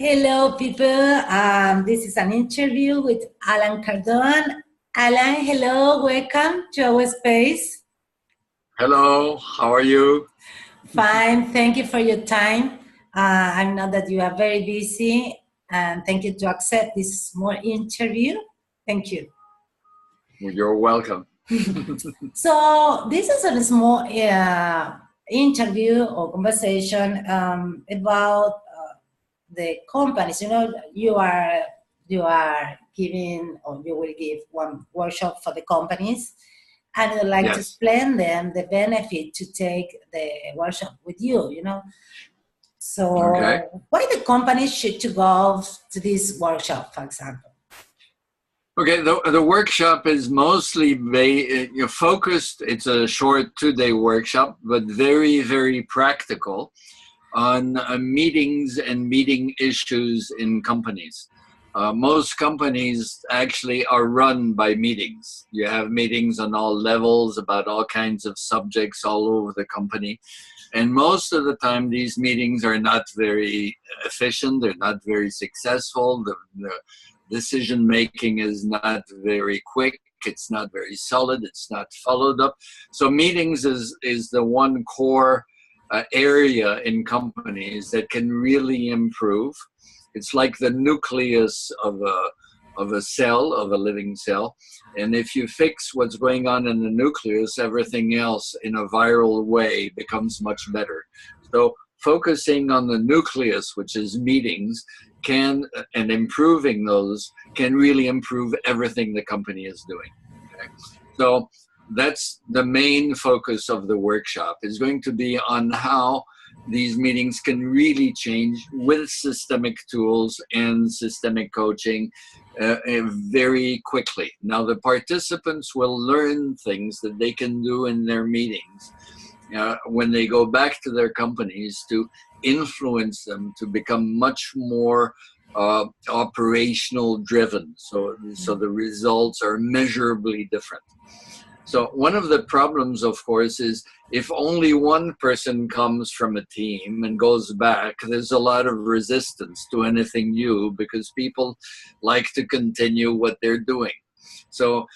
Hello, people. This is an interview with Alain Cardón. Alain, hello, welcome to our space. Hello, how are you? Fine, thank you for your time. I know that you are very busy, and thank you to accept this small interview. Thank you. You're welcome. So this is a small interview or conversation about the companies. You know, you are giving, or you will give one workshop for the companies, and I'd like to explain them the benefit to take the workshop with you. You know, so why the companies should to go to this workshop, for example? Okay, the workshop is mostly focused. It's a short 2-day workshop, but very, very practical on meetings and meeting issues in companies. Most companies actually are run by meetings. You have meetings on all levels about all kinds of subjects all over the company. And most of the time, these meetings are not very efficient. They're not very successful. The decision-making is not very quick. It's not very solid. It's not followed up. So meetings is the one core area in companies that can really improve. It's like the nucleus of a cell, of a living cell. And if you fix what's going on in the nucleus, everything else in a viral way becomes much better. So focusing on the nucleus, which is meetings, and improving those can really improve everything the company is doing. Okay? So that's the main focus of the workshop, is going to be on how these meetings can really change with systemic tools and systemic coaching very quickly. Now, the participants will learn things that they can do in their meetings when they go back to their companies to influence them to become much more operational driven. So the results are measurably different. So one of the problems, of course, is if only one person comes from a team and goes back, there's a lot of resistance to anything new because people like to continue what they're doing. So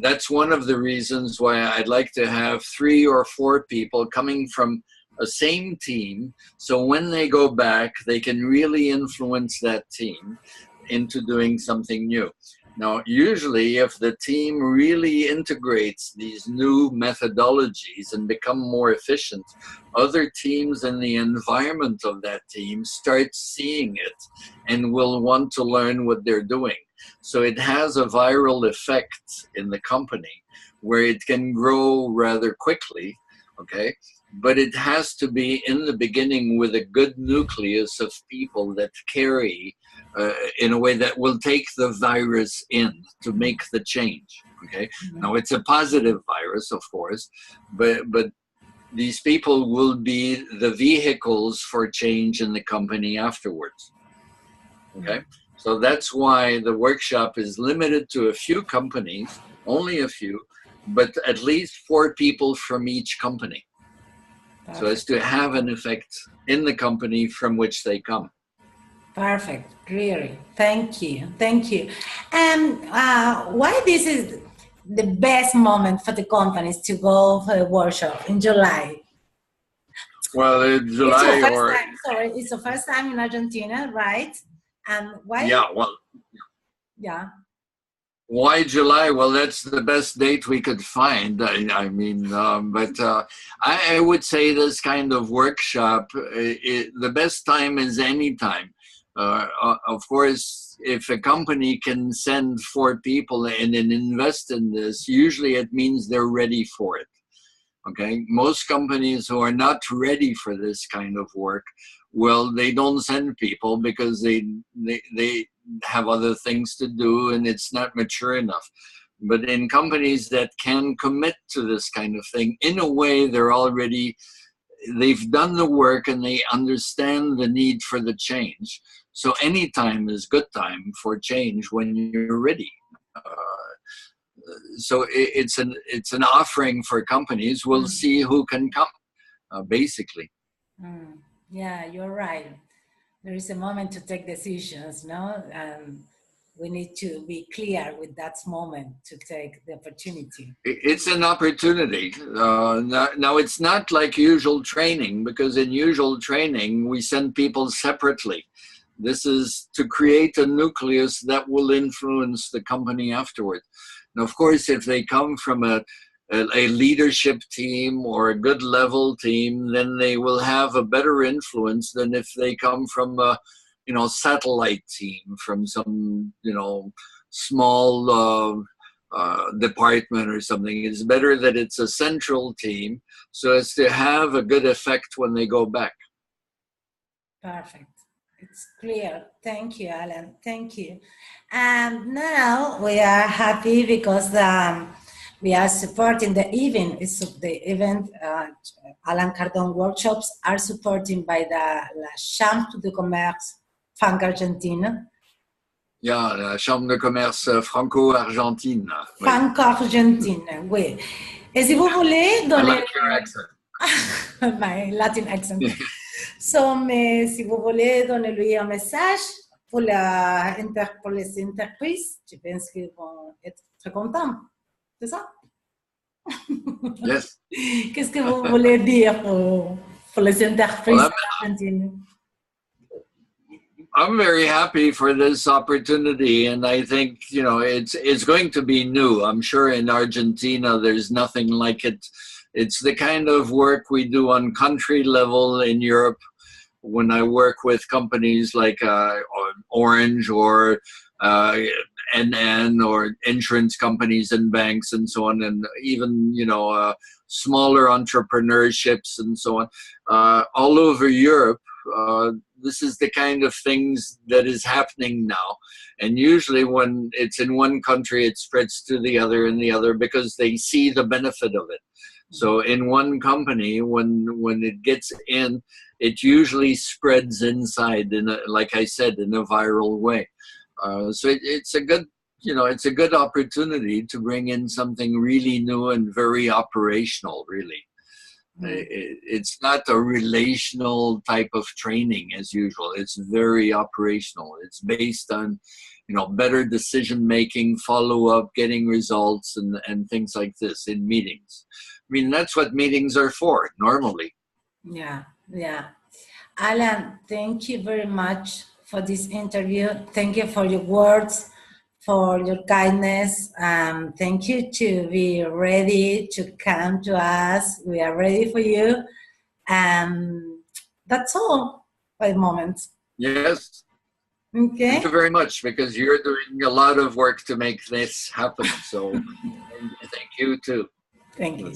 that's one of the reasons why I'd like to have 3 or 4 people coming from a same team. So when they go back, they can really influence that team into doing something new. Now, usually if the team really integrates these new methodologies and become more efficient, other teams in the environment of that team start seeing it and will want to learn what they're doing. So it has a viral effect in the company where it can grow rather quickly, okay? But it has to be in the beginning with a good nucleus of people that carry in a way that will take the virus in to make the change, okay? Now, it's a positive virus, of course, but these people will be the vehicles for change in the company afterwards, okay? So that's why the workshop is limited to a few companies, only a few, but at least 4 people from each company. So as to have an effect in the company from which they come. Perfect, really. Thank you, thank you. And why this is the best moment for the companies to go for a workshop in July? Well, in July it's the first time in Argentina, right? And why? Yeah, well. Yeah. Why July? Well, that's the best date we could find. I mean, I would say this kind of workshop, the best time is any time. Of course, if a company can send 4 people and then invest in this, usually it means they're ready for it. Okay, most companies who are not ready for this kind of work, well, they don't send people because they have other things to do and it's not mature enough. But in companies that can commit to this kind of thing, in a way, they've done the work and they understand the need for the change. So any time is good time for change when you're ready. So it's an offering for companies. We'll see who can come, basically. Yeah, you're right. there is a moment to take decisions, no? And we need to be clear with that moment to take the opportunity. It's an opportunity. Now, it's not like usual training, because in usual training, we send people separately. This is to create a nucleus that will influence the company afterward. And of course, if they come from a leadership team or a good level team, then they will have a better influence than if they come from a, satellite team, from some, small department or something. It's better that it's a central team so as to have a good effect when they go back. Perfect. It's clear. Thank you, Alain. Thank you. And now we are happy because we are supporting the event. Alain Cardón workshops are supported by la Chambre de Commerce Franco-Argentine. Yeah, la Chambre de Commerce Franco-Argentine. Franco-Argentine, oui. Et si vous voulez donner... I like your accent. My Latin accent. So, mais si vous voulez donner lui un message pour les entreprises, je pense qu'ils vont être très contents. C'est ça? Yes. Qu'est-ce que vous voulez dire pour les entreprises argentines? I'm very happy for this opportunity, and I think, it's going to be new. I'm sure in Argentina there's nothing like it. It's the kind of work we do on country level in Europe when I work with companies like Orange or NN or insurance companies and banks and so on, and even, smaller entrepreneurships and so on. All over Europe, this is the kind of things that is happening now. And usually when it's in one country, it spreads to the other and the other because they see the benefit of it. So in one company, when it gets in, it usually spreads inside, like I said, in a viral way. So it's a good, it's a good opportunity to bring in something really new and very operational, really. It's not a relational type of training as usual. It's very operational. It's based on, better decision making, follow up, getting results, and things like this in meetings. I mean, that's what meetings are for normally. Yeah. Alain, thank you very much for this interview. Thank you for your words, for your kindness. Thank you to be ready to come to us. We are ready for you. That's all for the moment. Yes. Okay. Thank you very much, because you're doing a lot of work to make this happen. So thank you too. Thank you.